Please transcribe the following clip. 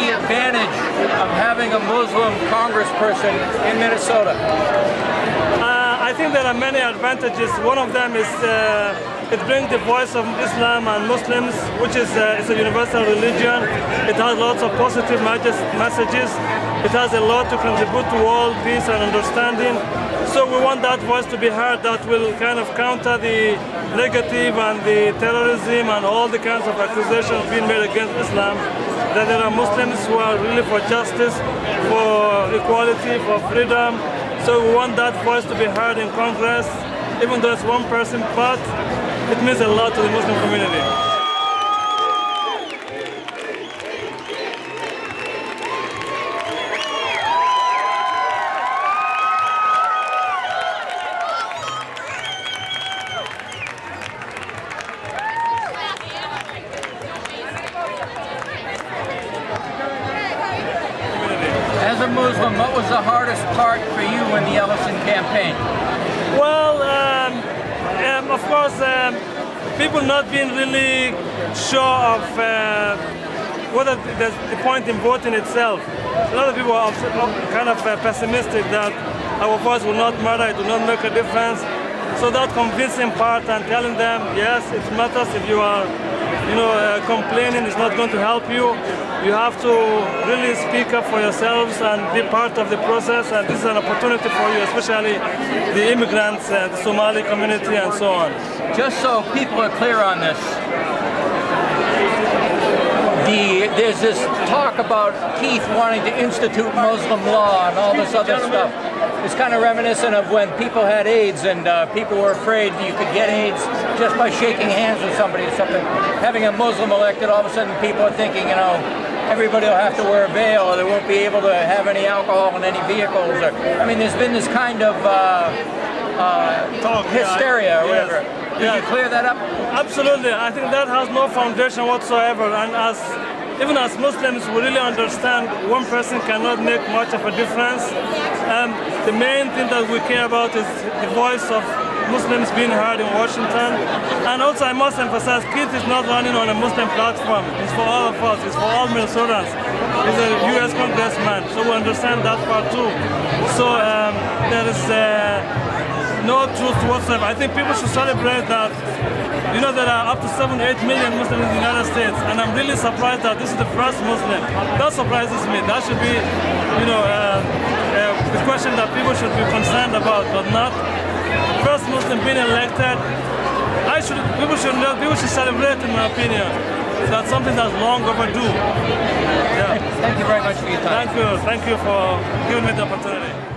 the advantage of having a Muslim congressperson in Minnesota? I think there are many advantages. One of them is it brings the voice of Islam and Muslims, which is it's a universal religion. It has lots of positive messages. It has a lot to contribute to world peace and understanding. So we want that voice to be heard, that will kind of counter the negative and the terrorism and all the kinds of accusations being made against Islam. That there are Muslims who are really for justice, for equality, for freedom. So we want that voice to be heard in Congress, even though it's one person, but it means a lot to the Muslim community. As a Muslim, what was the hardest part for you in the Ellison campaign? Well, of course, people not being really sure of whether there's the point in voting itself. A lot of people are kind of pessimistic that our voice will not matter, it will not make a difference. So that convincing part and telling them, yes, it matters. If you are, complaining, it's not going to help you. You have to really speak up for yourselves and be part of the process, and this is an opportunity for you, especially the immigrants, the Somali community and so on. Just so people are clear on this, there's this talk about Keith wanting to institute Muslim law and all this other stuff. It's kind of reminiscent of when people had AIDS and people were afraid you could get AIDS just by shaking hands with somebody or something. Having a Muslim elected, all of a sudden people are thinking, everybody will have to wear a veil, or they won't be able to have any alcohol in any vehicles. There's been this kind of hysteria or whatever. Did you clear that up? Absolutely. I think that has no foundation whatsoever. And even as Muslims, we really understand one person cannot make much of a difference. The main thing that we care about is the voice of Muslims being heard in Washington. And also I must emphasize, Keith is not running on a Muslim platform. It's for all of us. It's for all Minnesotans. He's a U.S. congressman, so we understand that part too. So there is no truth whatsoever. I think people should celebrate that. There are up to 7-8 million Muslims in the United States, and I'm really surprised that this is the first Muslim. That surprises me. That should be, the question that people should be concerned about, but not first Muslim being elected. People should celebrate, in my opinion. That's something that's long overdue. Yeah. Thank you very much for your time. Thank you for giving me the opportunity.